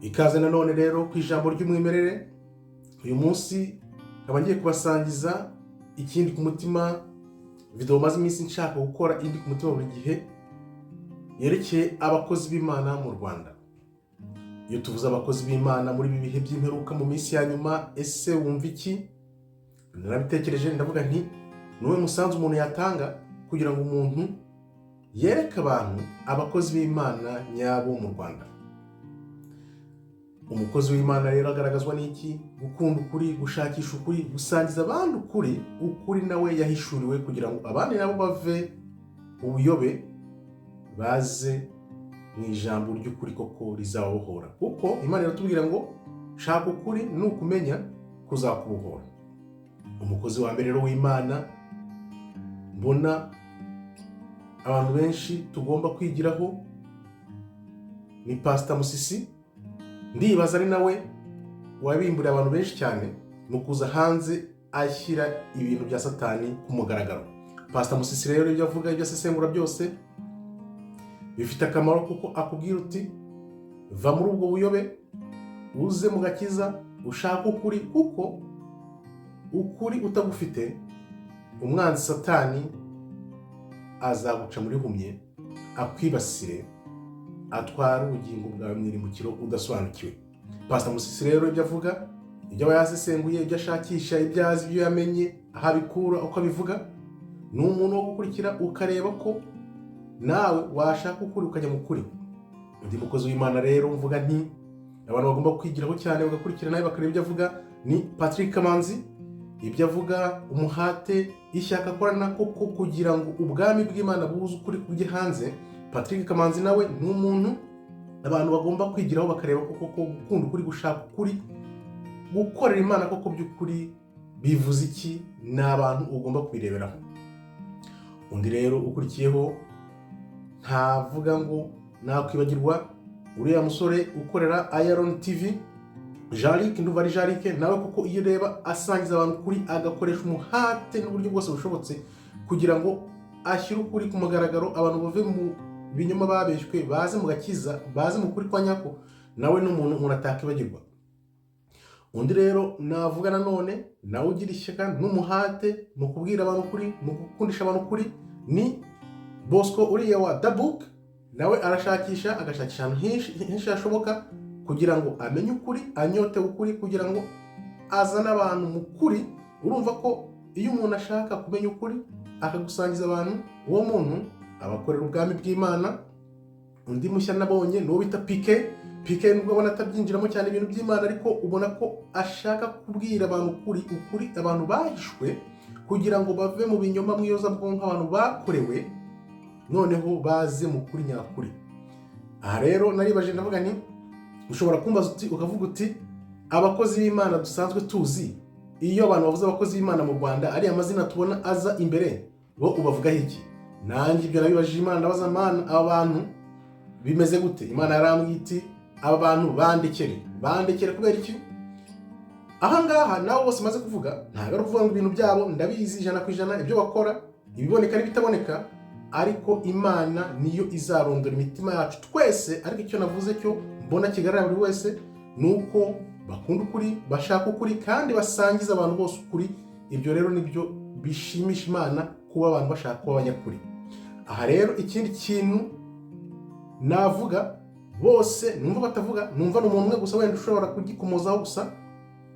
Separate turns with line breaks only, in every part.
Ikaze nanone rero ku ijambo ry'umwimerere. Uyu munsi nkaba ngiye kubasangiza ikindi ku mutima, video maze iminsi nshaka gukora indi ku mutima buri gihe, yerekeye abakozi b'Imana mu Rwanda. Iyo tuvuze abakozi b'Imana muri ibi bihe by'imperuka mu minsi ya nyuma, ese wumva iki? Narabitekereje ndavuga nti nuwe musanzu umuntu yatanga kugira ngo umuntu yereke abantu abakozi b'Imana nyabo mu Rwanda. Umukozi w'Imana rero agaragazwa n'iki? Gukunda ukuri, gushakisha ukuri, gusangiza abandi ukuri nawe yahishuriwe, kugira ngo abandi nabo bave ubuyobe baze mu ijambo ry'ukuri koko rizabohora. Kuko Imana iratubwira ngo shaka ukuri nukumenya kuzakubohora. Umukozi wa mbere rero w'Imana mbona abantu benshi tugomba kwigiraho ni Pastor Musisi. Ndibaza ari nawe wabimburiye abantu benshi cyane mu kuza hanze ashyira ibintu bya Satani ku mugaragaro. Pastor Musisi rero ibyo avuga, ibyo asesengura byose bifite akamaro, kuko akubwira uti va muri ubwo buyobe uze mu gakiza, ushaka ukuri, kuko ukuri utagufite umwanzi Satani azaguca muri humye, akwibasire, atwara ubugingo bwawe mu irimbukiro udasobanukiwe. Pastor Musisi rero ibyo avuga, ibyo aba yasesenguye, ibyo ashakisha, ibyo azi, ibyo yamenye, aho abikura, uko abivuga, ni umuntu wo gukurikira ukareba ko nawe washaka ukuri ukajya mu kuri. Undi mukozi w'Imana rero mvuga nti abantu bagomba kwigiraho cyane bagakurikira nawe bakareba ibyo avuga ni Patrick Kamanzi. Ibyo avuga, umuhate, ishyaka akorana koko kugira ngo ubwami bw'Imana buze ukuri kujye hanze. Patrick Kamanzi nawe ni umuntu abantu bagomba kwigiraho bakareba koko gukunda ukuri, gushaka ukuri, gukorera Imana koko by'ukuri bivuze iki, ni abantu ugomba kubireberaho. Undi rero ukurikiyeho ntavuga ngo nakwibagirwa uriya musore ukorera Iron TV, Jean-Luc Nduvari. Jean-Luc nawe kuko iyo ureba asangiza abantu kuri, agakoresha umuhate n'uburyo bwose bushobotse kugira ngo ashyire ukuri ku mugaragaro, abantu bave mu binyoma babeshywe baze mu gakiza, baze mu kuri kwa nyako. Nawe n'umuntu umuntu atakibagirwa. Undi rero navuga nanone nawe ugira ishyaka n'umuhate mu kubwira abantu kuri, mu gukundisha abantu kuri, ni Bosco uriya wa The Book. Nawe arashakisha, agashakisha ahantu henshi hashoboka kugira ngo amenye ukuri, anyote ukuri, kugira ngo azane abantu mu kuri. Urumva ko iyo umuntu ashaka kumenya ukuri akagusangiza abantu, uwo muntu abakorera ubwami bw'Imana. Undi mushya nabonye n'uwo bita Pike nubwo abona atabyinjiramo cyane ibintu by'Imana, ariko ubona ko ashaka kubwira abantu ukuri abantu bahishwe, kugira ngo bave mu binyoma mwiyoza bwonko abantu bakorewe, noneho baze mu kuri nyakuri. Aha rero naribaje ndavuga nti ushobora kumbaza uti, ukavuga uti abakozi b'Imana dusanzwe tuzi, iyo abantu bavuze abakozi b'Imana mu Rwanda ari amazina tubona aza imbere, bo ubavugaho iki? Nanjye ibyo nabibajije Imana, ndabaza Imana, aba bantu bimeze gute? Imana yarambwiye iti aba bantu bandekere kubera iki? Aha ngaha nawe bose maze kuvuga, ntabwo ari ukuvuga ngo ibintu byabo ndabizi 100%, ibyo bakora, ibiboneka n'ibitaboneka, ariko Imana niyo izarondora imitima yacu twese. Ariko icyo navuze cyo mbona kigaragara buri wese nuko bakunda ukuri, bashaka ukuri, kandi basangiza abantu bose ukuri. Ibyo rero nibyo bishimisha Imana, kuba abantu bashaka kuba abanyakuri. Aha rero ikindi kintu navuga bose numva batavuga, numva n'umuntu umwe gusa wenda ushobora kugikomozaho gusa,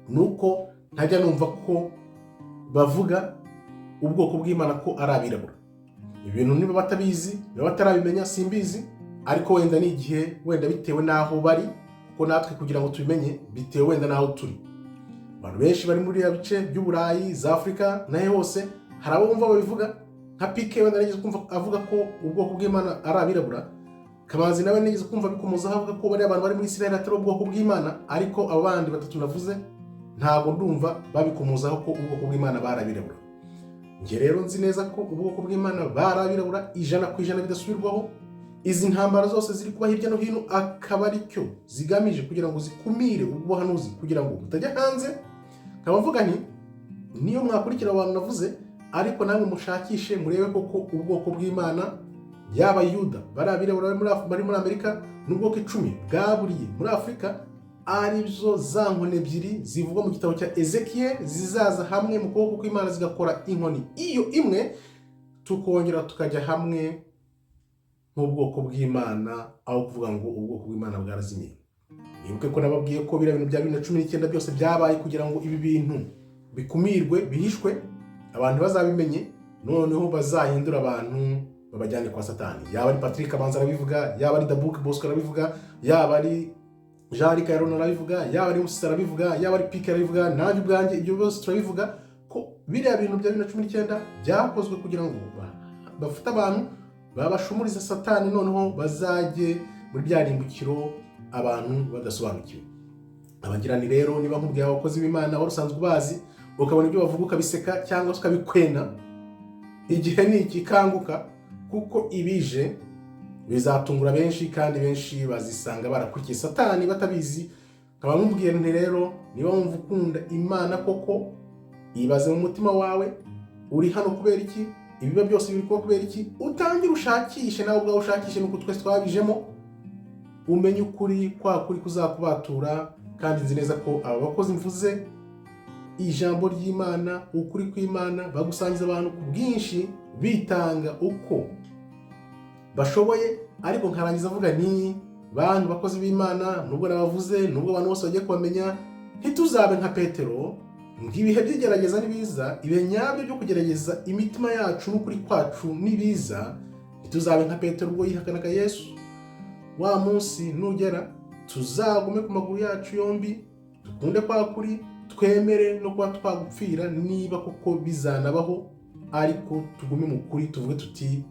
nuko ntajya numva ko bavuga ubwoko bw'Imana ko ari abirabura. Ibintu niba batabizi, niba batarabimenya simbizi, ariko wenda ni igihe, wenda bitewe n'aho bari, kuko natwe kugira ngo tubimenye bitewe wenda n'aho turi. Abantu benshi bari muri ya bice by'Uburayi, za Afurika, nahe hose hari abo bumva babivuga. Nka Pike wenda nigeze kumva avuga ko ubwoko bw'Imana ari abirabura. Kamanzi nawe nigeze kumva bikomoza avuga ko bari abantu bari muri Israel atari ubwoko bw'Imana, ariko abo bandi batatu navuze ntabwo ndumva babikomozaho ko ubwoko bw'Imana bari abirabura. Nge rero nzi neza ko ubwoko bw'Imana bari abirabura 100% bidasubirwaho. Izi ntambara zose ziri kuba hirya no hino akaba ari cyo zigamije kugira ngo zikumire ubuhanuzi, kugira ngo butajya hanze. Nkaba mvuga nti niyo mwakurikira abantu navuze, ariko namwe mushakishe murebe koko ubwoko bw'Imana yaba Yuda bari abirabura bari muri Amerika n'ubwoko 10 bwaburiye muri Afrika arizo za nkoni ebyiri zivugwa mu gitabo cya Ezekiel zizaza hamwe mu kuboko kw'Imana zigakora inkoni iyo imwe, tukongera tukajya hamwe nk'ubwoko bw'Imana, aho kuvuga ngo ubwoko bw'Imana bwarazimiye. Nibuke ko nababwiye ko biriya bintu bya 2019 byose byabaye kugira ngo ibi bintu bikumirwe, bihishwe, abantu bazabimenye, noneho bazahindura abantu babajyane kwa Satani. Yaba ari Patrick Abanza arabivuga, yaba ari Dabuke Bosco arabivuga, yaba ari Jean Luc Yaron arabivuga, yaba ari Musara arabivuga, yaba ari Pike arabivuga, nanjye ubwanjye ibyo byose turabivuga ko biriya bintu bya 2019 byakozwe kugira ngo bafite abantu babashumuriza Satani, noneho bazajye muri bya rimbukiro abantu badasobanukiwe. Abagirani rero niba nkubwiye abakozi b'Imana wari usanzwe ubazi, ukabona ibyo bavuga ukabiseka cyangwa se ukabikwena, igihe ni iki, kanguka, kuko ibije bizatungura benshi kandi benshi bazisanga barakurikiye Satani batabizi. Nkaba nkubwiye nti rero niba wumva ukunda Imana koko, ibaze mu mutima wawe, uri hano kubera iki, ibiba byose biri kuba kubera iki, utangire ushakishe nawe ubwawe, ushakishe nuko twese twabijemo, umenye ukuri kwa kuri kuzakubatura. Kandi nzi neza ko aba bakozi mvuze ijambo ry'Imana, ukuri kw'Imana, bagusangiza abantu ku bwinshi, bitanga uko bashoboye. Ariko nkarangiza avuga ni bantu bakozi b'Imana, nubwo nabavuze, nubwo abantu bose bagiye kubamenya, ntituzabe nka Petero. Ibihe by'igerageza nibiza, ibihe nyabyo byo kugerageza imitima yacu n'ukuri kwacu nibiza, ntituzabe nka Petero ubwo yihakanaga Yesu. Wa munsi nugera, tuzagume ku maguru yacu yombi, dukunde kwa kuri, twemere no kuba twagupfira niba koko bizanabaho, ariko tugume mu kuri, tuvuge tuti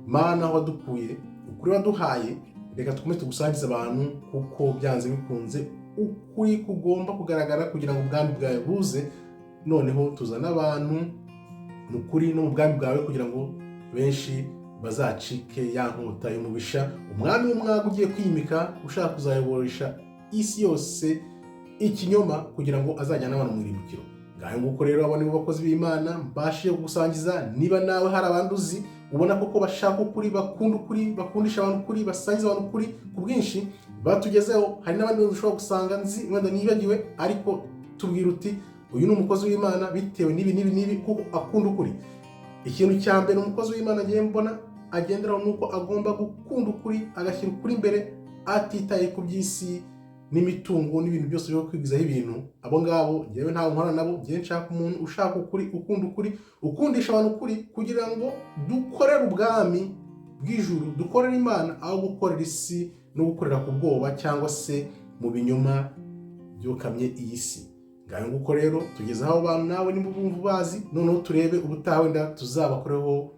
Mana wadukuye, ukuri waduhaye, reka tugume tugusangiza abantu, kuko byanze bikunze ukuri kugomba kugaragara kugira ngo ubwami bwawe buze, noneho tuzana abantu mu kuri no mu bwami bwawe kugira ngo benshi bazacike ya nkota y'umubisha, umwami w'umwaga ugiye kwimika, ushaka kuzayoboresha isi yose ikinyoma kugira ngo azajyane abantu mu irimbukiro. Ngaho nguko rero abo ni bo bakozi b'Imana mbashije kugusangiza. Niba nawe hari abandi uzi ubona koko bashaka ukuri, bakunda ukuri, bakundisha abantu ukuri, basangiza abantu ukuri ku bwinshi, batugezeho. Hari n'abandi ushobora gusanga nzi wenda nibagiwe, ariko tubwira uti uyu ni umukozi w'Imana bitewe n'ibi kuko akunda ukuri. Ikintu cya mbere umukozi w'Imana ngiye mbona agenderaho nuko agomba gukunda ukuri, agashyira ukuri imbere, atitaye ku by'isi n'imitungo n'ibintu byose byo kwigizaho ibintu. Abo ngabo ngewe ntawe nkora nabo. Ngewe nshaka umuntu ushaka ukuri, ukunda ukuri, ukundisha abantu ukuri, kugira ngo dukorere ubwami bw'ijuru, dukorere Imana aho gukorera isi no gukorera ku bwoba cyangwa se mu binyoma byokamye iyi si. Ngaho nguko rero tugeze aho abantu nawe nimba bumva bazi, noneho turebe ubutaha wenda tuzabakoreho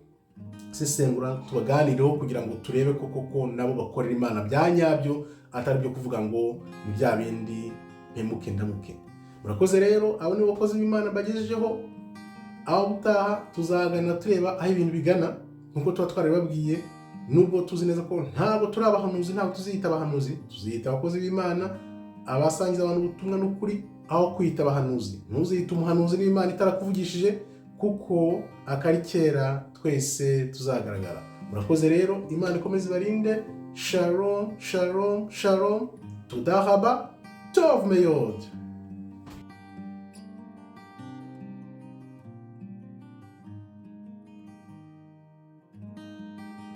sesengura, tubaganireho kugira ngo turebe koko nabo bakorera Imana bya nyabyo, atari byo kuvuga ngo ni bya bindi mpemuke ndamuke. Murakoze rero, abo ni bakozi b'Imana bagejejeho. Aho ubutaha tuzaganira tureba aho ibintu bigana, nkuko tuba twarabibabwiye. Nubwo tuzi neza ko ntabwo turi abahanuzi, ntabwo tuziyita abahanuzi, tuziyita abakozi b'Imana, abasangiza abantu ubutumwa n'ukuri, aho kwita abahanuzi. Ntuziyite umuhanuzi n'Imana itarakuvugishije, kuko akari kera twese tuzagaragara. Murakoze rero, Imana ikomeze ibarinde. Shalom, shalom, shalom. Tuda haba, tov meyod.